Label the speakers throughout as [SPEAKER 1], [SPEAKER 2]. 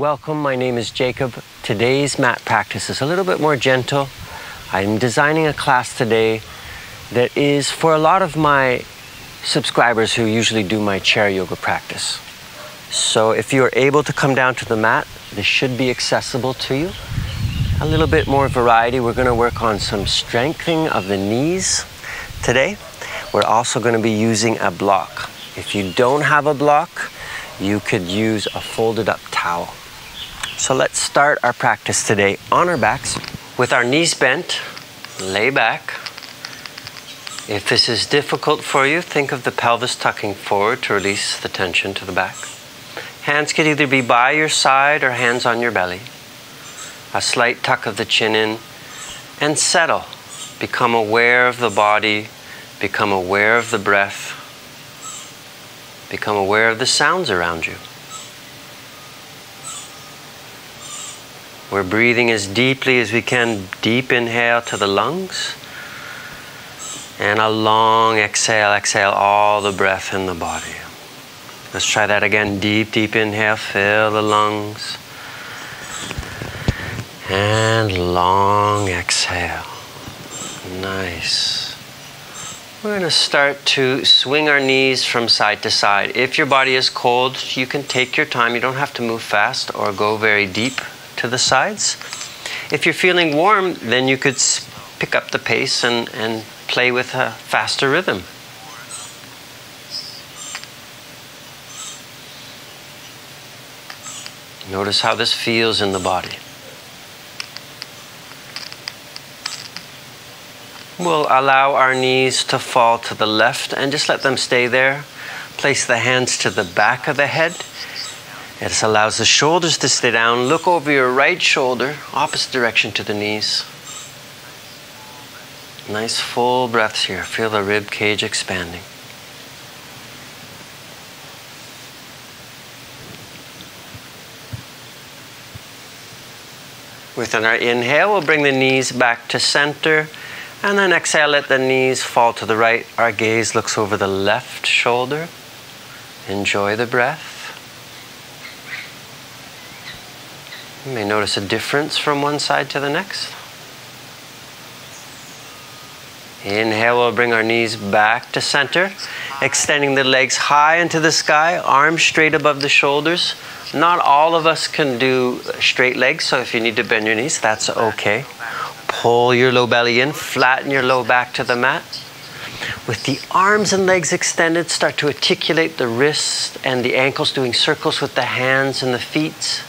[SPEAKER 1] Welcome, my name is Jacob. Today's mat practice is a little bit more gentle. I'm designing a class today that is for a lot of my subscribers who usually do my chair yoga practice. So if you're able to come down to the mat, this should be accessible to you. A little bit more variety. We're going to work on some strengthening of the knees today. We're also going to be using a block. If you don't have a block, you could use a folded up towel. So let's start our practice today on our backs with our knees bent. Lay back. If this is difficult for you, think of the pelvis tucking forward to release the tension to the back. Hands could either be by your side or hands on your belly. A slight tuck of the chin in and settle. Become aware of the body. Become aware of the breath. Become aware of the sounds around you. We're breathing as deeply as we can. Deep inhale to the lungs. And a long exhale. Exhale all the breath in the body. Let's try that again. Deep, deep inhale. Fill the lungs. And long exhale. Nice. We're going to start to swing our knees from side to side. If your body is cold, you can take your time. You don't have to move fast or go very deep to the sides. If you're feeling warm, then you could pick up the pace and play with a faster rhythm. Notice how this feels in the body. We'll allow our knees to fall to the left and just let them stay there. Place the hands to the back of the head. It allows the shoulders to stay down. Look over your right shoulder, opposite direction to the knees. Nice full breaths here. Feel the rib cage expanding. Within our inhale, we'll bring the knees back to center. And then exhale, let the knees fall to the right. Our gaze looks over the left shoulder. Enjoy the breath. You may notice a difference from one side to the next. Inhale, we'll bring our knees back to center. Extending the legs high into the sky, arms straight above the shoulders. Not all of us can do straight legs, so if you need to bend your knees, that's okay. Pull your low belly in, flatten your low back to the mat. With the arms and legs extended, start to articulate the wrists and the ankles, doing circles with the hands and the feet.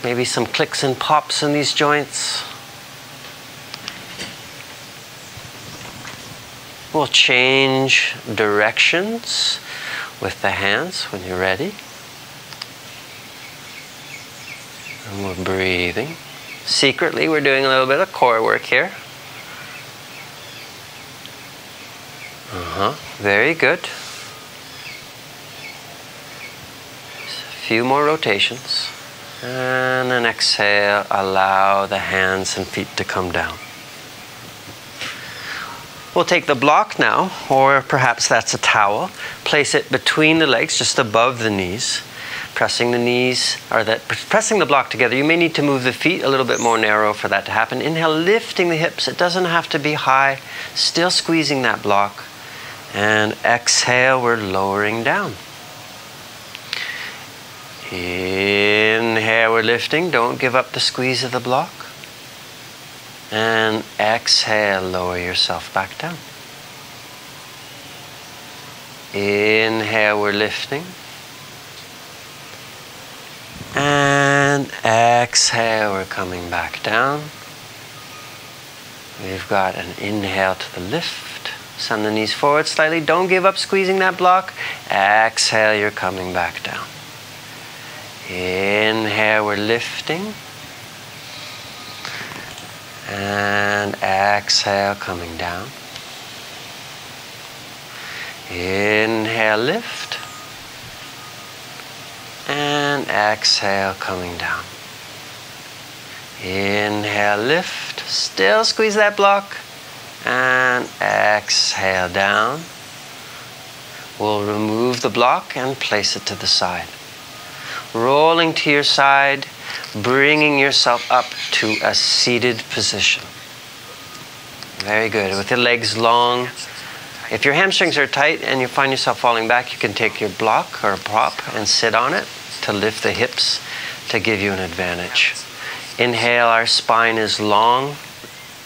[SPEAKER 1] Maybe some clicks and pops in these joints. We'll change directions with the hands when you're ready. And we're breathing. Secretly, we're doing a little bit of core work here. Very good. Just a few more rotations. And then exhale, allow the hands and feet to come down. We'll take the block now, or perhaps that's a towel. Place it between the legs, just above the knees. Pressing the knees, or pressing the block together. You may need to move the feet a little bit more narrow for that to happen. Inhale, lifting the hips. It doesn't have to be high. Still squeezing that block. And exhale, we're lowering down. Inhale, we're lifting. Don't give up the squeeze of the block. And exhale, lower yourself back down. Inhale, we're lifting. And exhale, we're coming back down. We've got an inhale to the lift. Send the knees forward slightly. Don't give up squeezing that block. Exhale, you're coming back down. Inhale, we're lifting. And exhale, coming down. Inhale, lift. And exhale, coming down. Inhale, lift. Still squeeze that block. And exhale down. We'll remove the block and place it to the side. rolling to your side, bringing yourself up to a seated position. Very good. With the legs long. If your hamstrings are tight and you find yourself falling back, you can take your block or a prop and sit on it to lift the hips to give you an advantage. Inhale, our spine is long.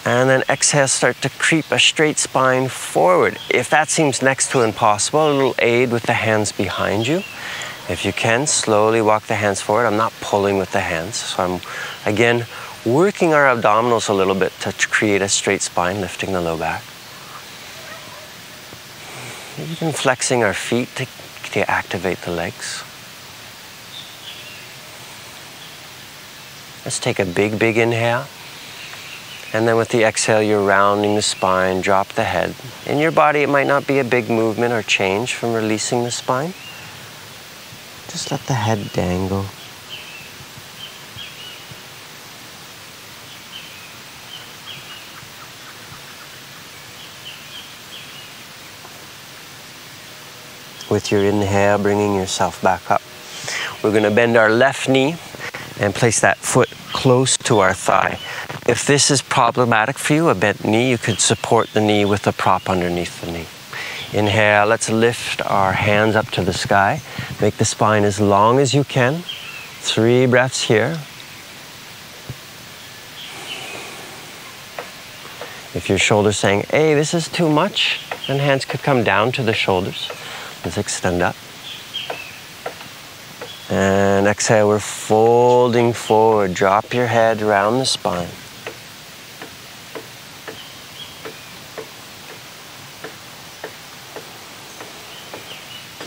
[SPEAKER 1] And then exhale, start to creep a straight spine forward. If that seems next to impossible, a little aid with the hands behind you. If you can, slowly walk the hands forward. I'm not pulling with the hands. So I'm, again, working our abdominals a little bit to create a straight spine, lifting the low back. Even flexing our feet to activate the legs. Let's take a big, big inhale. And then with the exhale, you're rounding the spine, drop the head. In your body, it might not be a big movement or change from releasing the spine. Just let the head dangle. With your inhale, bringing yourself back up. We're going to bend our left knee and place that foot close to our thigh. If this is problematic for you, a bent knee, you could support the knee with a prop underneath the knee. Inhale, let's lift our hands up to the sky. Make the spine as long as you can. 3 breaths here. If your shoulder's saying, hey, this is too much, then hands could come down to the shoulders. Let's extend up. And exhale, we're folding forward. Drop your head around the spine.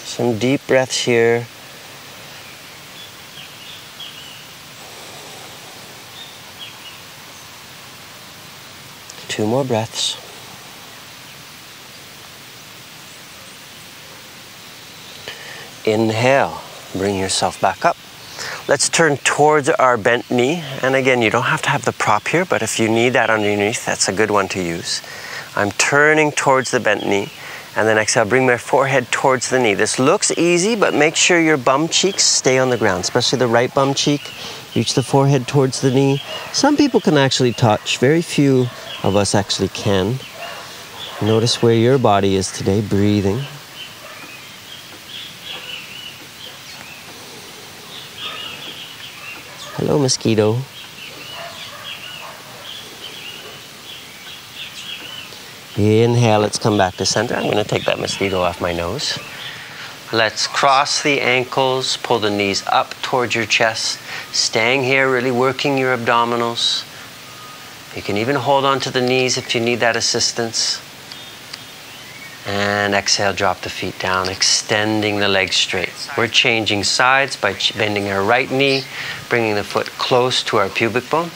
[SPEAKER 1] Some deep breaths here. Two more breaths. Inhale, bring yourself back up. Let's turn towards our bent knee. And again, you don't have to have the prop here, but if you need that underneath, that's a good one to use. I'm turning towards the bent knee. And then exhale, bring my forehead towards the knee. This looks easy, but make sure your bum cheeks stay on the ground, especially the right bum cheek. Reach the forehead towards the knee. Some people can actually touch. Very few of us actually can. Notice where your body is today, breathing. Hello, mosquito. Inhale, let's come back to center. I'm going to take that mosquito off my nose. Let's cross the ankles, pull the knees up towards your chest. Staying here, really working your abdominals. You can even hold on to the knees if you need that assistance. And exhale, drop the feet down, extending the legs straight. We're changing sides by bending our right knee, bringing the foot close to our pubic bone.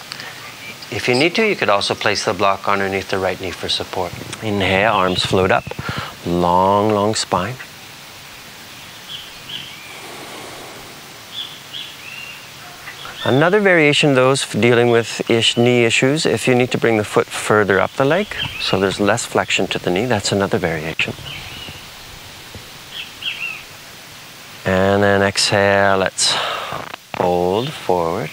[SPEAKER 1] If you need to, you could also place the block underneath the right knee for support. Inhale, arms float up. Long, long spine. Another variation, those dealing with knee issues, if you need to bring the foot further up the leg, so there's less flexion to the knee, that's another variation. And then exhale, let's fold forward.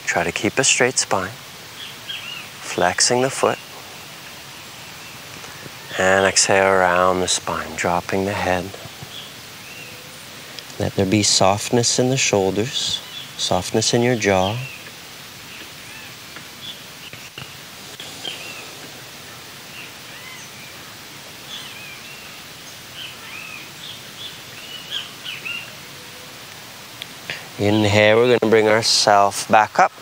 [SPEAKER 1] Try to keep a straight spine, flexing the foot, and exhale around the spine, dropping the head. Let there be softness in the shoulders, softness in your jaw. Inhale, we're going to bring ourselves back up,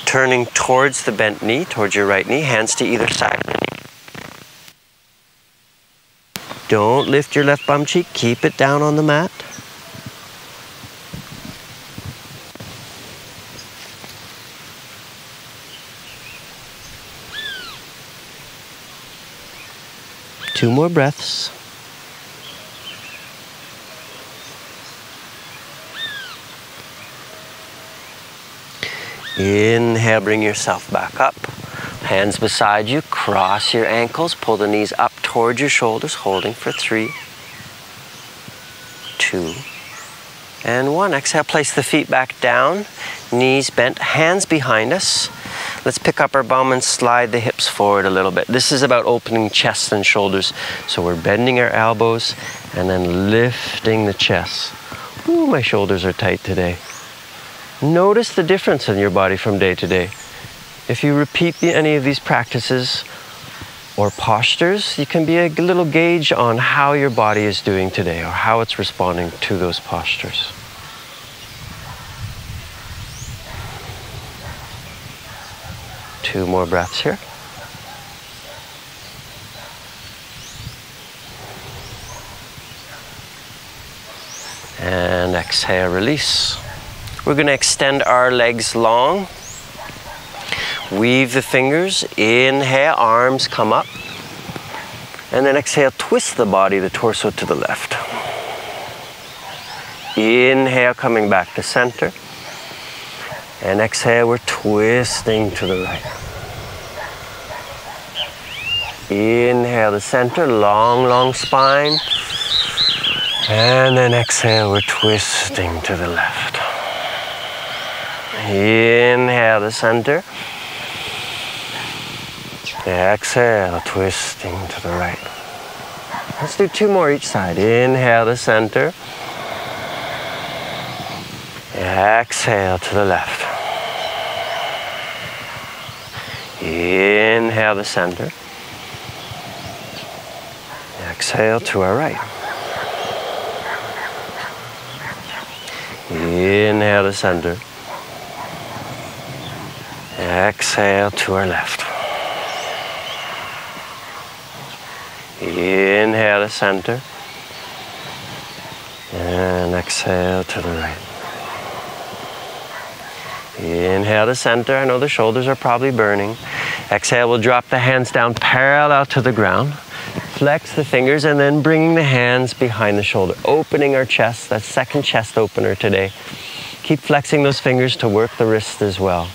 [SPEAKER 1] turning towards the bent knee, towards your right knee, hands to either side of the knee. Don't lift your left bum cheek, keep it down on the mat. Two more breaths. Inhale, bring yourself back up. Hands beside you, cross your ankles, pull the knees up towards your shoulders, holding for 3, 2, And 1. Exhale, place the feet back down, knees bent, hands behind us. Let's pick up our bum and slide the hips forward a little bit. This is about opening chest and shoulders. So we're bending our elbows and then lifting the chest. Ooh, my shoulders are tight today. Notice the difference in your body from day to day. If you repeat any of these practices or postures, you can be a little gauge on how your body is doing today or how it's responding to those postures. Two more breaths here. And exhale, release. We're going to extend our legs long. Weave the fingers. Inhale, arms come up. And then exhale, twist the body, the torso to the left. Inhale, coming back to center. And exhale, we're twisting to the right. Inhale to center, long, long spine. And then exhale, we're twisting to the left. Inhale to center. Exhale, twisting to the right. Let's do 2 more each side. Inhale to center. Exhale to the left. Inhale to center. Exhale to our right. Inhale to center. Exhale to our left. Inhale to center. And exhale to the right. Inhale to center. I know the shoulders are probably burning. Exhale, we'll drop the hands down parallel to the ground. Flex the fingers and then bring the hands behind the shoulder. Opening our chest, that second chest opener today. Keep flexing those fingers to work the wrist as well.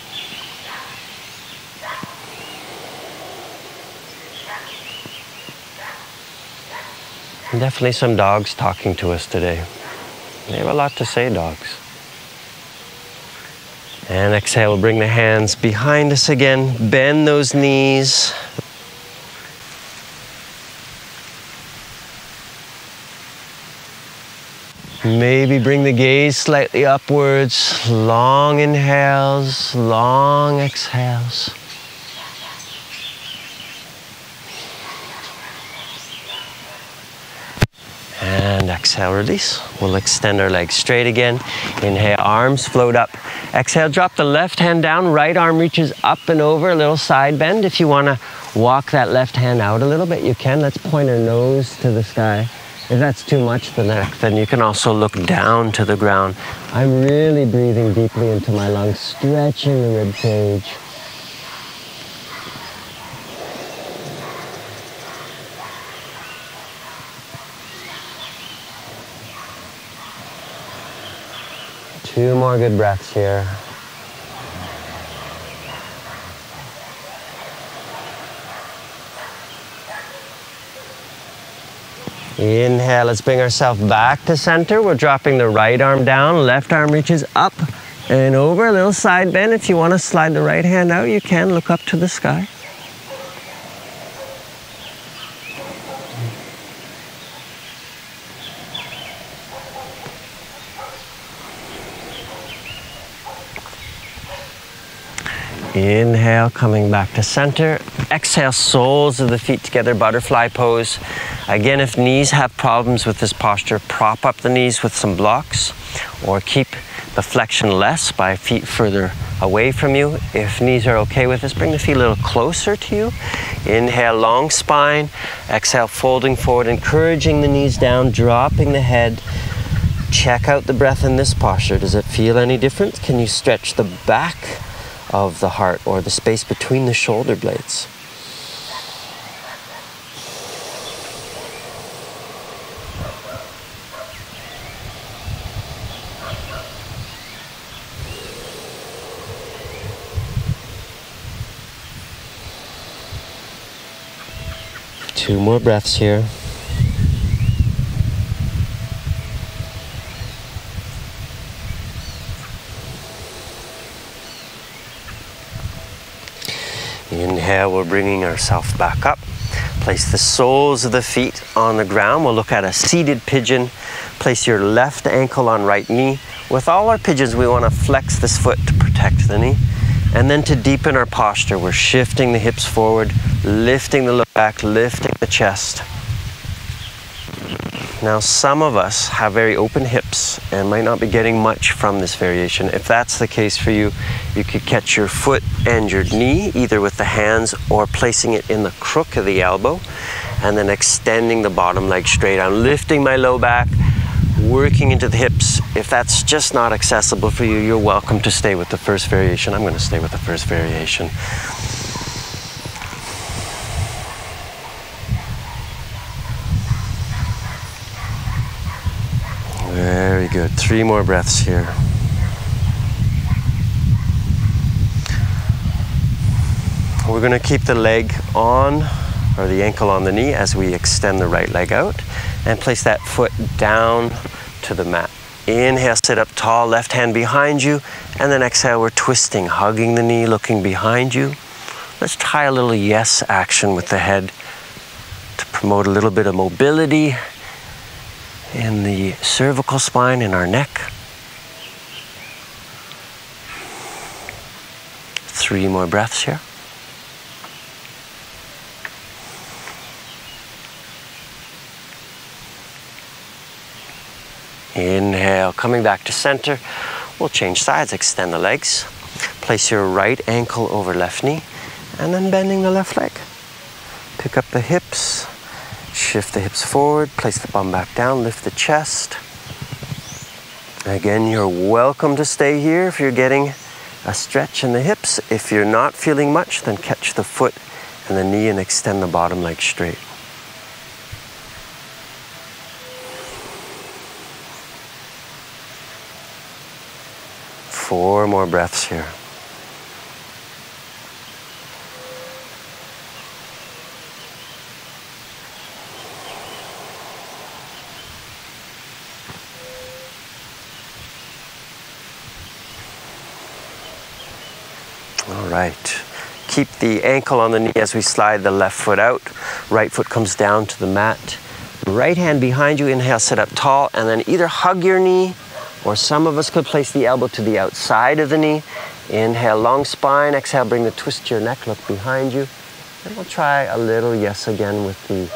[SPEAKER 1] And definitely some dogs talking to us today. They have a lot to say, dogs. And exhale, we'll bring the hands behind us again. Bend those knees. Maybe bring the gaze slightly upwards. Long inhales, long exhales. And exhale, release. We'll extend our legs straight again. Inhale, arms float up. Exhale, drop the left hand down. Right arm reaches up and over, a little side bend. If you want to walk that left hand out a little bit, you can. Let's point our nose to the sky. If that's too much the neck, then you can also look down to the ground. I'm really breathing deeply into my lungs, stretching the rib cage. Two more good breaths here. Inhale, let's bring ourselves back to center. We're dropping the right arm down, left arm reaches up and over, a little side bend. If you want to slide the right hand out, you can. Look up to the sky. Inhale, coming back to center. Exhale, soles of the feet together, butterfly pose. Again, if knees have problems with this posture, prop up the knees with some blocks or keep the flexion less by feet further away from you. If knees are okay with this, bring the feet a little closer to you. Inhale, long spine. Exhale, folding forward, encouraging the knees down, dropping the head. Check out the breath in this posture. Does it feel any different? Can you stretch the back of the heart or the space between the shoulder blades? Two more breaths here. Inhale, we're bringing ourselves back up. Place the soles of the feet on the ground. We'll look at a seated pigeon. Place your left ankle on right knee. With all our pigeons, we want to flex this foot to protect the knee. And then to deepen our posture, we're shifting the hips forward, lifting the lower back, lifting the chest. Now, some of us have very open hips and might not be getting much from this variation. If that's the case for you, you could catch your foot and your knee, either with the hands or placing it in the crook of the elbow, and then extending the bottom leg straight. I'm lifting my low back, working into the hips. If that's just not accessible for you, you're welcome to stay with the first variation. I'm going to stay with the first variation. Very good. 3 more breaths here. We're going to keep the leg on, or the ankle on the knee, as we extend the right leg out and place that foot down to the mat. Inhale, sit up tall, left hand behind you, and then exhale, we're twisting, hugging the knee, looking behind you. Let's try a little yes action with the head to promote a little bit of mobility in the cervical spine, in our neck. 3 more breaths here. Inhale, coming back to center. We'll change sides, extend the legs. Place your right ankle over left knee, and then bending the left leg. Pick up the hips, shift the hips forward, place the bum back down, lift the chest. Again, you're welcome to stay here if you're getting a stretch in the hips. If you're not feeling much, then catch the foot and the knee and extend the bottom leg straight. Four more breaths here. All right. Keep the ankle on the knee as we slide the left foot out. Right foot comes down to the mat. Right hand behind you. Inhale, sit up tall, and then either hug your knee, or some of us could place the elbow to the outside of the knee. Inhale, long spine. Exhale, bring the twist to your neck, look behind you. And we'll try a little yes again with the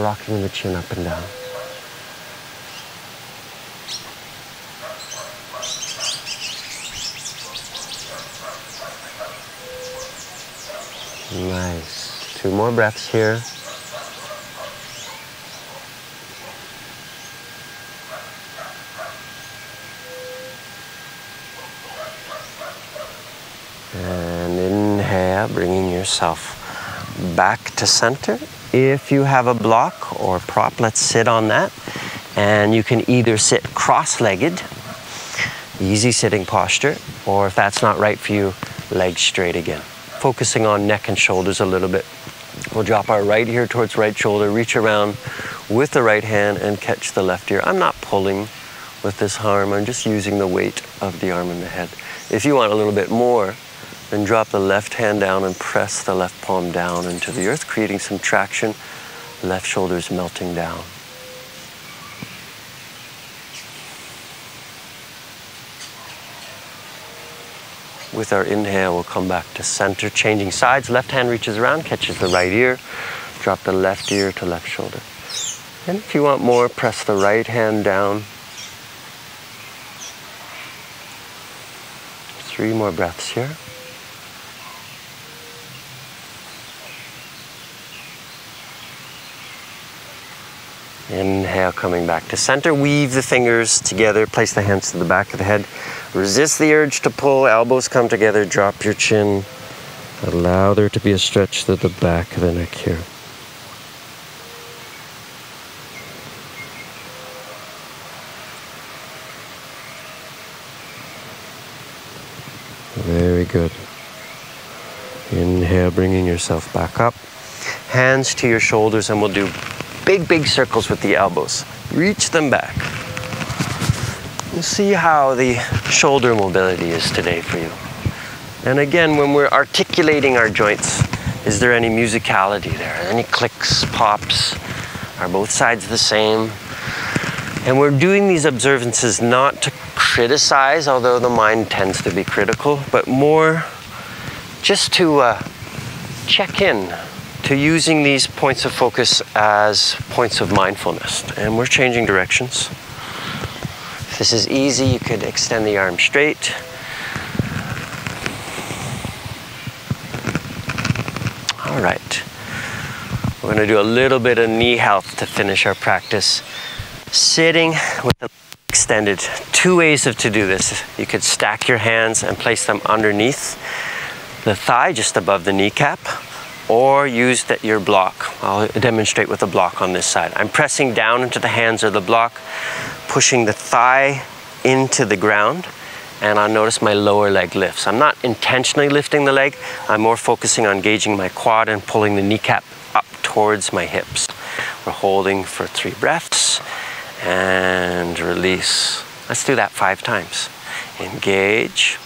[SPEAKER 1] rocking the chin up and down. Nice. 2 more breaths here. And inhale, bringing yourself back to center. If you have a block or prop, let's sit on that. And you can either sit cross-legged, easy sitting posture, or if that's not right for you, legs straight again. Focusing on neck and shoulders a little bit. We'll drop our right ear towards right shoulder, reach around with the right hand and catch the left ear. I'm not pulling with this arm, I'm just using the weight of the arm and the head. If you want a little bit more, then drop the left hand down and press the left palm down into the earth, creating some traction. Left shoulder's melting down. With our inhale, we'll come back to center, changing sides. Left hand reaches around, catches the right ear. Drop the left ear to left shoulder. And if you want more, press the right hand down. 3 more breaths here. Inhale, coming back to center. Weave the fingers together. Place the hands to the back of the head. Resist the urge to pull. Elbows come together. Drop your chin. Allow there to be a stretch to the back of the neck here. Very good. Inhale, bringing yourself back up. Hands to your shoulders, and we'll do big circles with the elbows. Reach them back. You see how the shoulder mobility is today for you. And again, when we're articulating our joints, is there any musicality there? Any clicks, pops? Are both sides the same? And we're doing these observances not to criticize, although the mind tends to be critical, but more just to check in, to using these points of focus as points of mindfulness. And we're changing directions. If this is easy, you could extend the arm straight. All right. We're going to do a little bit of knee health to finish our practice. Sitting with the extended. Two ways to do this. You could stack your hands and place them underneath the thigh, just above the kneecap, or use your block. I'll demonstrate with a block on this side. I'm pressing down into the hands or the block, pushing the thigh into the ground, and I'll notice my lower leg lifts. I'm not intentionally lifting the leg. I'm more focusing on engaging my quad and pulling the kneecap up towards my hips. We're holding for 3 breaths and release. Let's do that 5 times. Engage.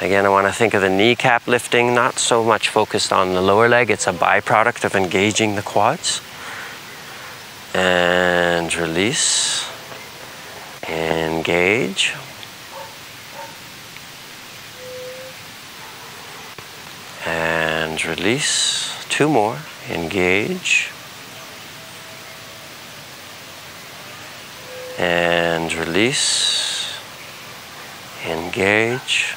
[SPEAKER 1] Again, I want to think of the kneecap lifting, not so much focused on the lower leg. It's a byproduct of engaging the quads. And release. Engage. And release. 2 more. Engage. And release. Engage.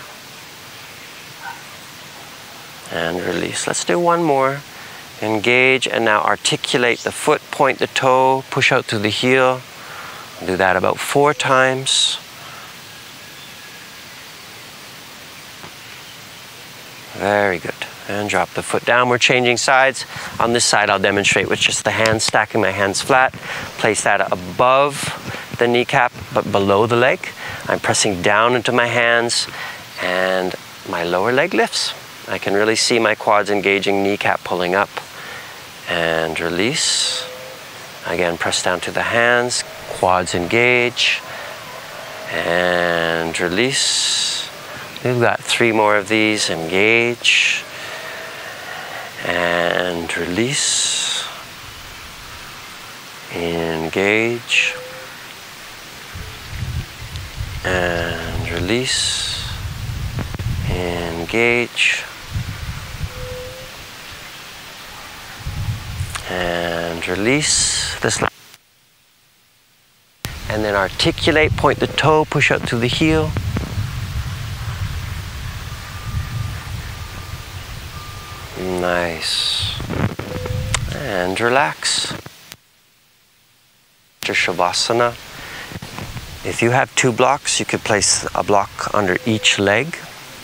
[SPEAKER 1] And release. Let's do 1 more. Engage, and now articulate the foot, point the toe, push out through the heel. Do that about 4 times. Very good. And drop the foot down. We're changing sides. On this side, I'll demonstrate with just the hands, stacking my hands flat. Place that above the kneecap, but below the leg. I'm pressing down into my hands, and my lower leg lifts. I can really see my quads engaging, kneecap pulling up. And release. Again, press down to the hands, quads engage. And release. We've got 3 more of these. Engage. And release. Engage. And release. Engage. And release. This. And then articulate, point the toe, push out through the heel. Nice. And relax. Savasana. If you have 2 blocks, you could place a block under each leg.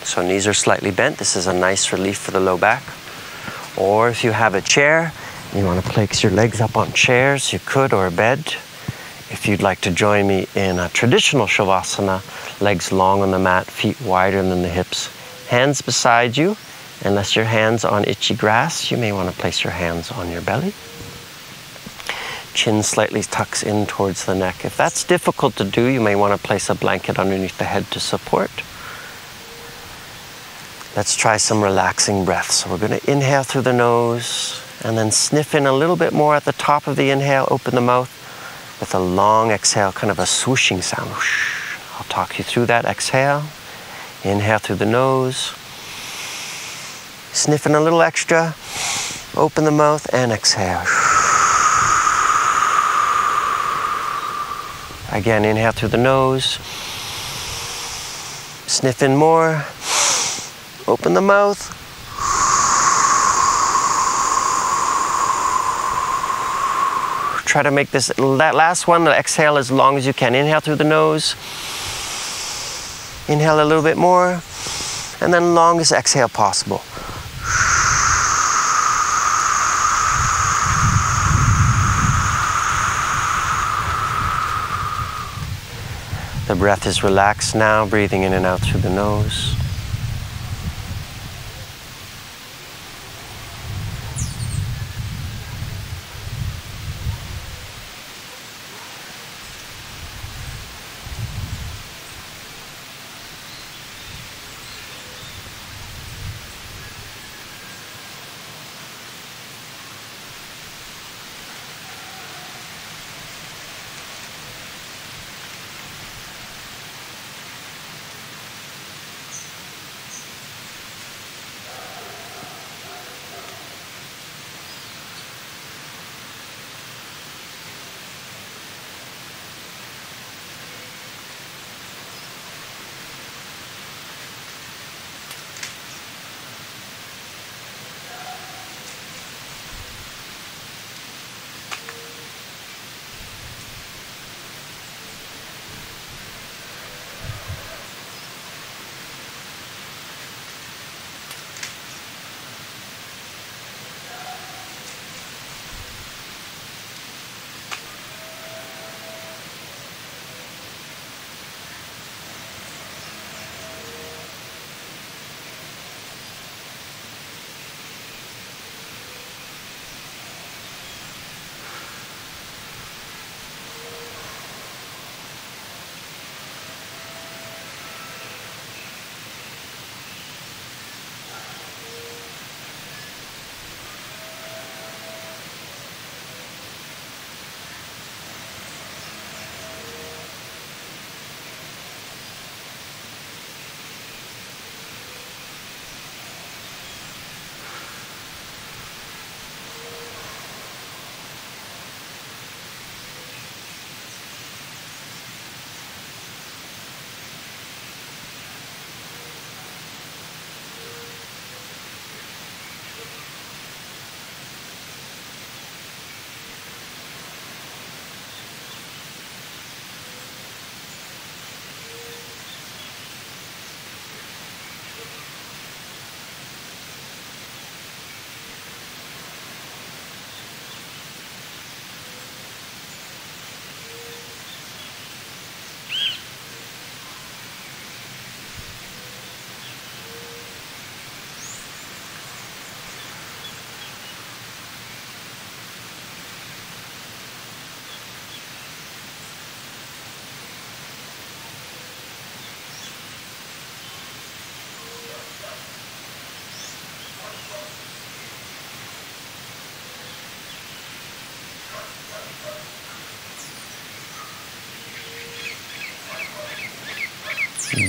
[SPEAKER 1] So knees are slightly bent. This is a nice relief for the low back. Or if you have a chair, you want to place your legs up on chairs, you could, or a bed. If you'd like to join me in a traditional Savasana, legs long on the mat, feet wider than the hips, hands beside you. Unless your hand's on itchy grass, you may want to place your hands on your belly. Chin slightly tucks in towards the neck. If that's difficult to do, you may want to place a blanket underneath the head to support. Let's try some relaxing breaths. So we're going to inhale through the nose and then sniff in a little bit more at the top of the inhale. Open the mouth with a long exhale, kind of a swooshing sound. I'll talk you through that. Exhale. Inhale through the nose. Sniff in a little extra. Open the mouth and exhale. Again, inhale through the nose. Sniff in more. Open the mouth. Try to make that last one, the exhale, as long as you can. Inhale through the nose. Inhale a little bit more. And then longest exhale possible. The breath is relaxed now, breathing in and out through the nose.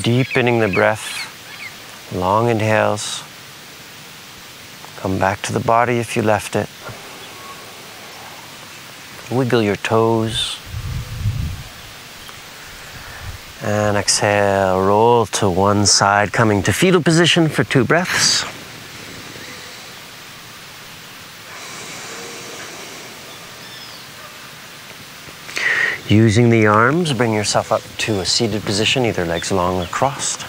[SPEAKER 1] Deepening the breath, long inhales. Come back to the body if you left it. Wiggle your toes. And exhale, roll to one side, coming to fetal position for 2 breaths. Using the arms, bring yourself up to a seated position, either legs long or crossed.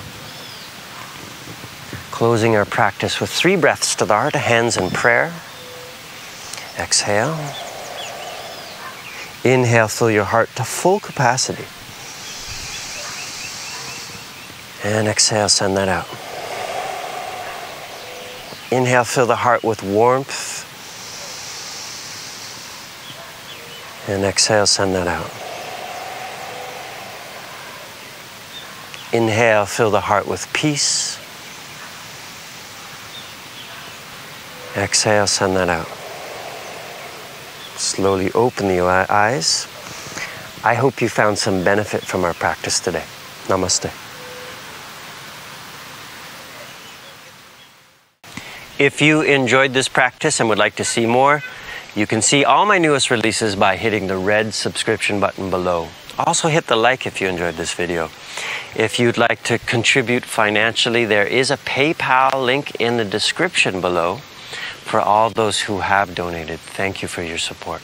[SPEAKER 1] Closing our practice with 3 breaths to the heart, hands in prayer. Exhale. Inhale, fill your heart to full capacity. And exhale, send that out. Inhale, fill the heart with warmth. And exhale, send that out. Inhale, fill the heart with peace. Exhale, send that out. Slowly open the eyes. I hope you found some benefit from our practice today. Namaste. If you enjoyed this practice and would like to see more, you can see all my newest releases by hitting the red subscription button below. Also hit the like if you enjoyed this video. If you'd like to contribute financially, there is a PayPal link in the description below for all those who have donated. Thank you for your support.